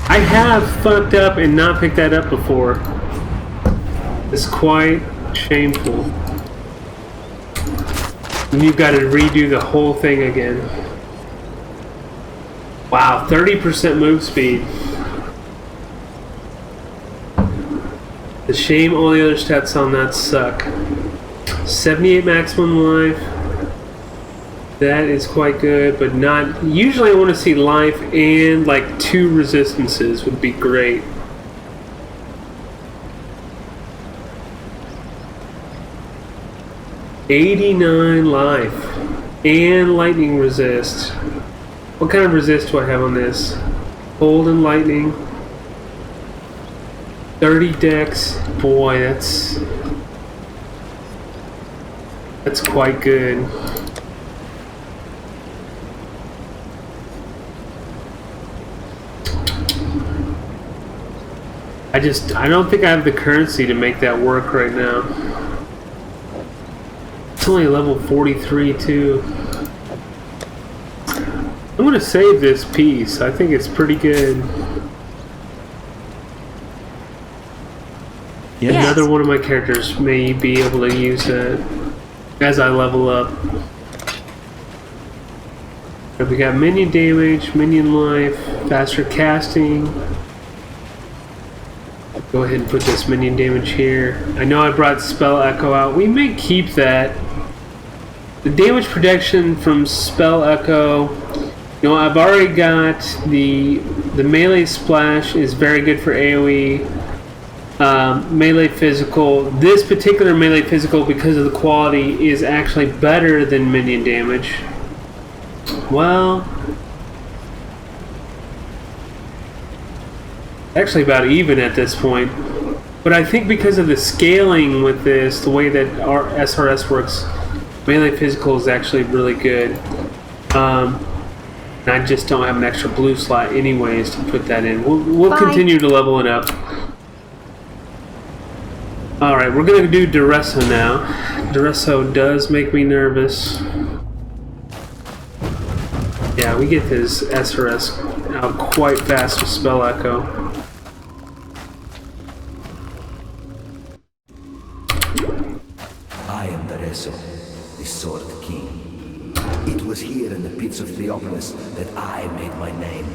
I have fucked up and not picked that up before. It's quite shameful. And you've got to redo the whole thing again. Wow, 30% move speed. The shame all the other stats on that suck. 78 maximum life. That is quite good, but not... Usually I want to see life and like 2 resistances would be great. $89 life and lightning resist. What kind of resist do I have on this? Cold and lightning. 30 decks. Boy, that's quite good. I don't think I have the currency to make that work right now. It's only level 43 too. I'm gonna save this piece. I think it's pretty good. Yes. Another one of my characters may be able to use it as I level up. But we got minion damage, minion life, faster casting. Go ahead and put this minion damage here. I know I brought Spell Echo out. We may keep that. The damage protection from Spell Echo. You know, I've already got the melee splash is very good for AoE. Melee physical. This particular melee physical, because of the quality, is actually better than minion damage. Well, actually about even at this point. But I think because of the scaling with this, the way that our SRS works, melee physical is actually really good. And I just don't have an extra blue slot anyways to put that in. We'll continue to level it up. Alright, we're going to do Duresso now. Duresso does make me nervous. Yeah, we get this SRS out quite fast with Spell Echo. I am Duresso, the Sword King. It was here in the pits of Theopolis that I made my name,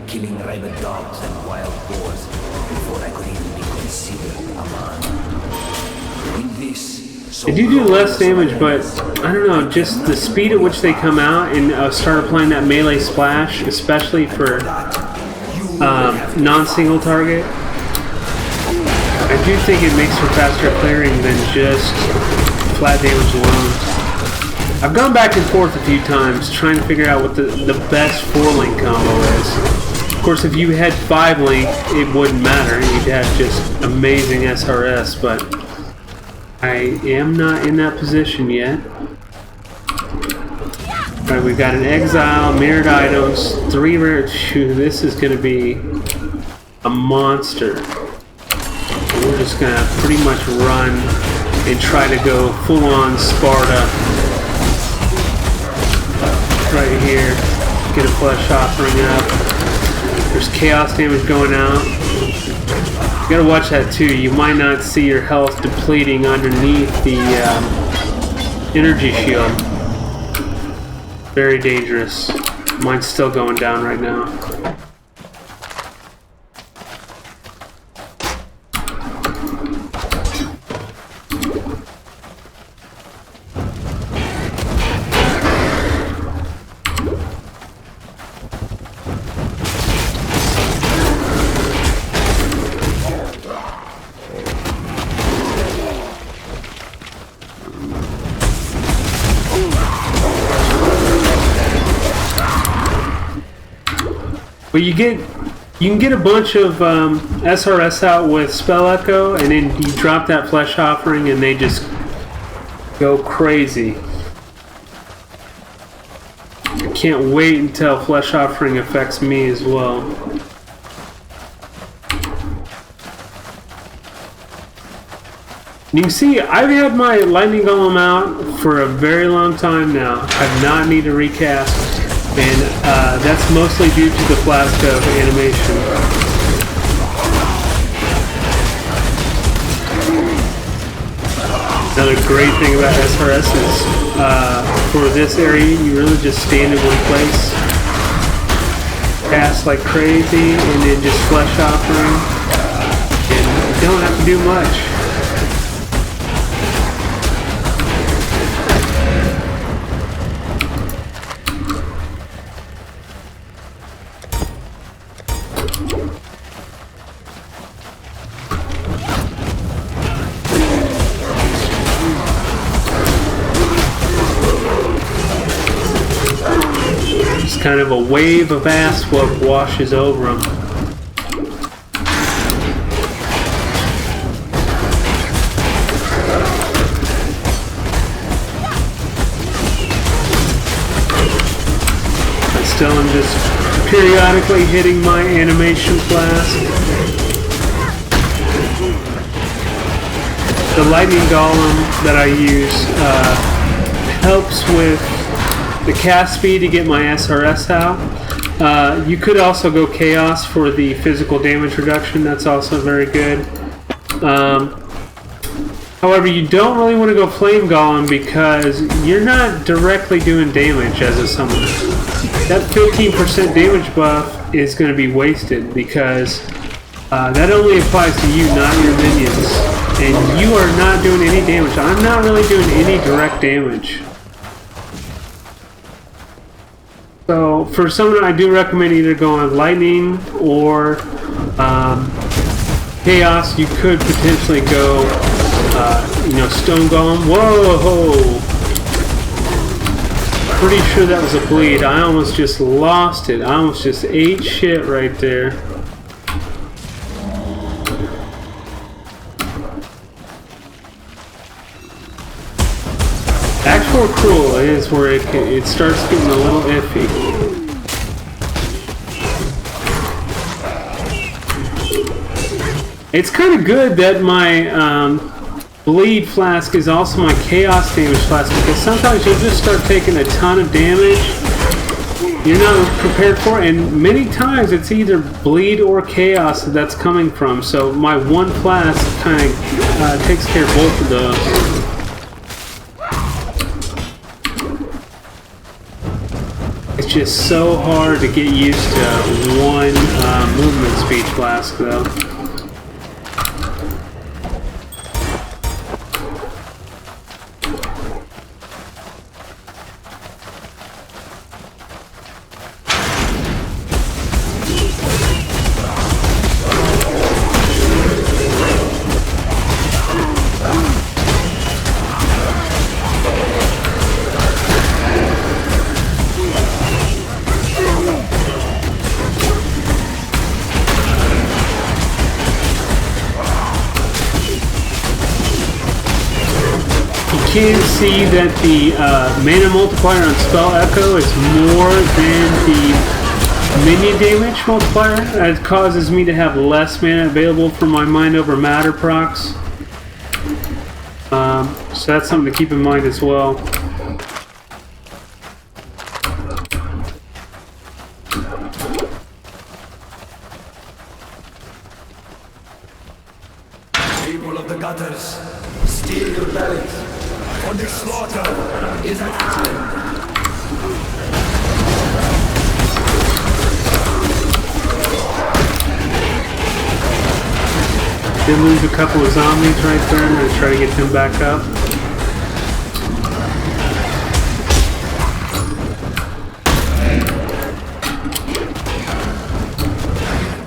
killing rabid dogs and wild boars before I could even be considered a man. In this, They do less damage, but I don't know, just the speed at which they come out and start applying that melee splash, especially for non-single target. I do think it makes for faster clearing than just flat damage alone. I've gone back and forth a few times trying to figure out what the best 4-link combo is. Of course, if you had 5-link, it wouldn't matter. You'd have just amazing SRS, but I am not in that position yet. Alright, we've got an Exile, mirrored items, 3 rare. Phew, this is going to be a monster. We're just going to pretty much run and try to go full-on Sparta. Right here. Get a flesh offering up. There's chaos damage going out. You gotta watch that too. You might not see your health depleting underneath the energy shield. Very dangerous. Mine's still going down right now. But you can get a bunch of SRS out with Spell Echo, and then you drop that Flesh Offering, and they just go crazy. I can't wait until Flesh Offering affects me as well. You can see I've had my Lightning Golem out for a very long time now. I've not needed to recast. And that's mostly due to the Flasco animation. Another great thing about SRS is for this area, you really just stand in one place, cast like crazy, and then just Flesh Offering, and you don't have to do much. Kind of a wave of ass whoop washes over them. still am just periodically hitting my animation flask. The lightning golem that I use helps with the cast speed to get my SRS out. You could also go chaos for the physical damage reduction. That's also very good. However, you don't really want to go flame golem because you're not directly doing damage as a summoner. That 15% damage buff is going to be wasted because that only applies to you, not your minions. And you are not doing any damage. I'm not really doing any direct damage. So for someone, I do recommend either going lightning or chaos. You could potentially go, stone golem. Whoa! Pretty sure that was a bleed. I almost just lost it. I almost just ate shit right there. Actual cruel is where it starts getting a little iffy. It's kind of good that my bleed flask is also my chaos damage flask because sometimes you'll just start taking a ton of damage you're not prepared for, and many times it's either bleed or chaos that's coming from. So my one flask kind of takes care of both of those. It's just so hard to get used to one movement speed flask, though. You can see that the mana multiplier on Spell Echo is more than the minion damage multiplier. It causes me to have less mana available for my Mind Over Matter procs. So that's something to keep in mind as well. People of the gutters, steel your bellies. For the slaughter is at hand. Did lose a couple of zombies right there. I'm going to try to get them back up.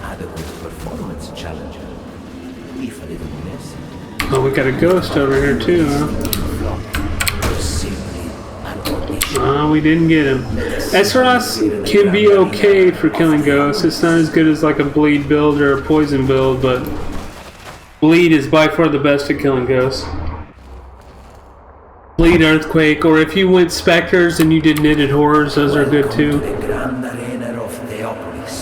Adequate performance challenger. If a little messy. Oh, we got a ghost over here too, huh? We didn't get him. SRS can be okay for killing ghosts. It's not as good as like a bleed build or a poison build, but bleed is by far the best at killing ghosts. Bleed, earthquake, or if you went specters and you did knitted horrors, those are good too. The grand arena of Theopolis.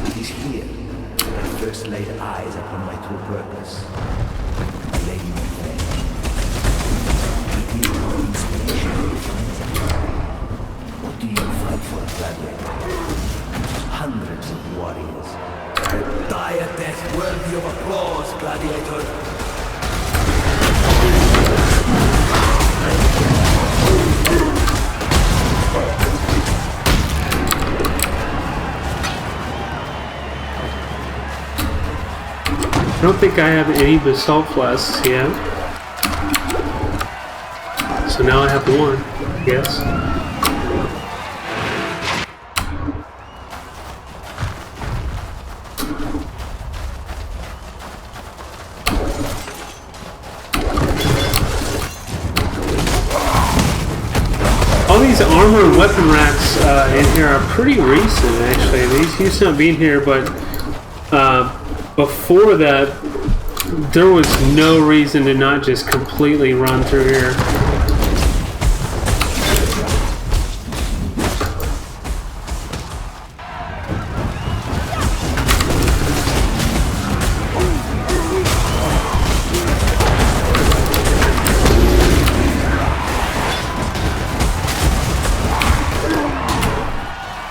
It is here that I first laid eyes upon my true purpose. Lady Macbeth. It is my inspiration that defines it. What do you fight for, gladiator? Hundreds of warriors. Die a death worthy of applause, gladiator. I don't think I have any basalt flasks yet. So now I have one, I guess. All these armor and weapon racks in here are pretty recent, actually. These used to not be in here, but before that, there was no reason to not just completely run through here.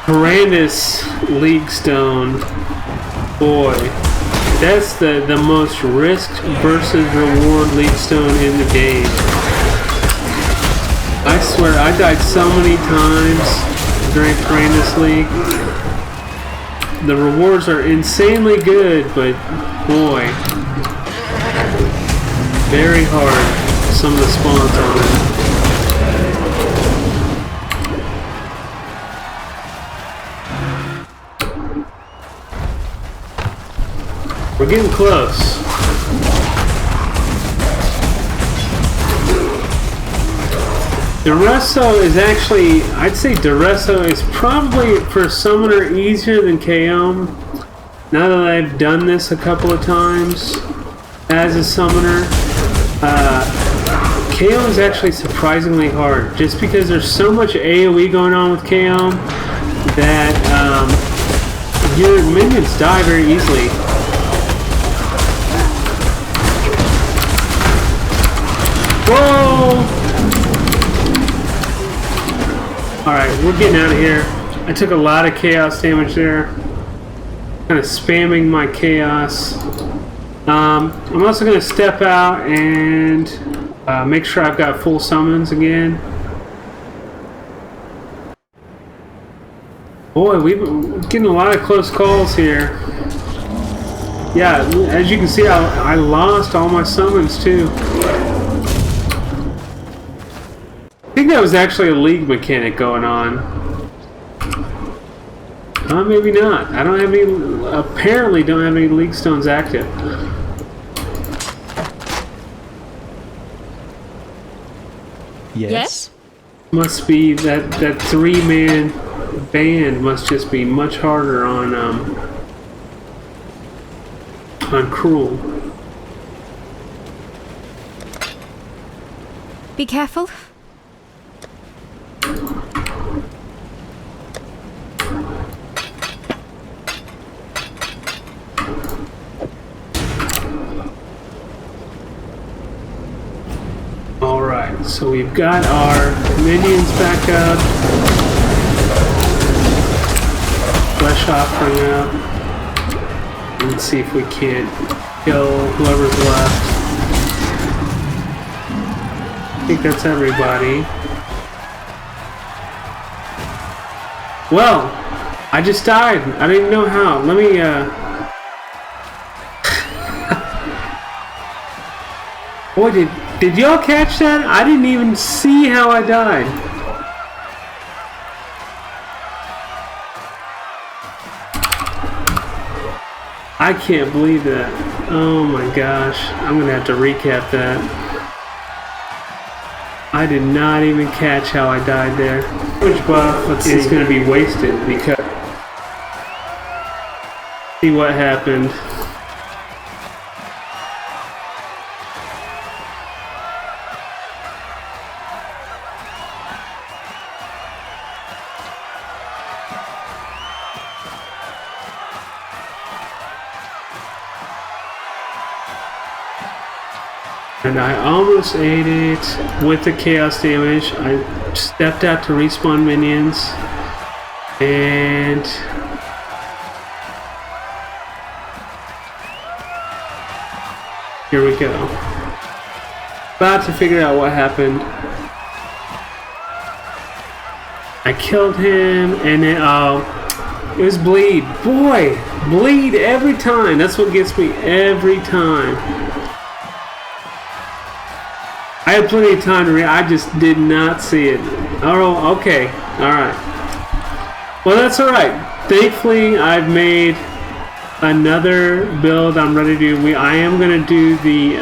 horrendous League Stone. Boy, that's the most risk versus reward League Stone in the game. I swear, I died so many times during horrendous League. The rewards are insanely good, but boy, very hard. Some of the spawns on it. We're getting close. Duresso is actually, I'd say Duresso is probably for a summoner easier than Kaom. Now that I've done this a couple of times as a summoner, Kaom is actually surprisingly hard, just because there's so much AoE going on with Kaom that your minions die very easily. Whoa! Alright, we're getting out of here. I took a lot of chaos damage there. Kind of spamming my chaos. I'm also going to step out and make sure I've got full summons again. Boy, we're getting a lot of close calls here. Yeah, as you can see, I lost all my summons too. I think that was actually a league mechanic going on. Maybe not. I don't have any. Apparently, don't have any league stones active. Yes? Must be that 3-man band must just be much harder on Cruel. Be careful. Alright, so we've got our minions back up. Flesh offering up. Let's see if we can't kill whoever's left. I think that's everybody. Well, I just died. I didn't know how. Let me, Boy, did y'all catch that? I didn't even see how I died. I can't believe that. Oh my gosh. I'm gonna have to recap that. I did not even catch how I died there. Which buff is going to be wasted because... See what happened. And I almost ate it with the chaos damage. I stepped out to respawn minions. And... here we go. About to figure out what happened. I killed him and then, it was bleed. Boy, bleed every time. That's what gets me every time. I had plenty of time to read. I just did not see it. Oh, okay. Alright. Well, that's alright. Thankfully, I've made another build I'm ready to do. I am going to do the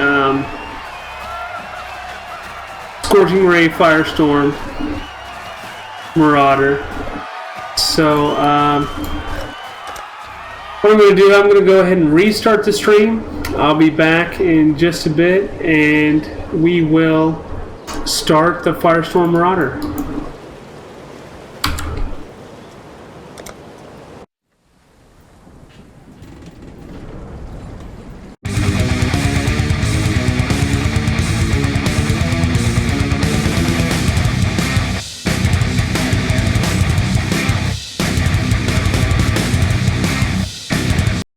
Scorching Ray Firestorm Marauder. So, what I'm going to do, I'm going to go ahead and restart the stream. I'll be back in just a bit, and we will start the Firestorm Marauder.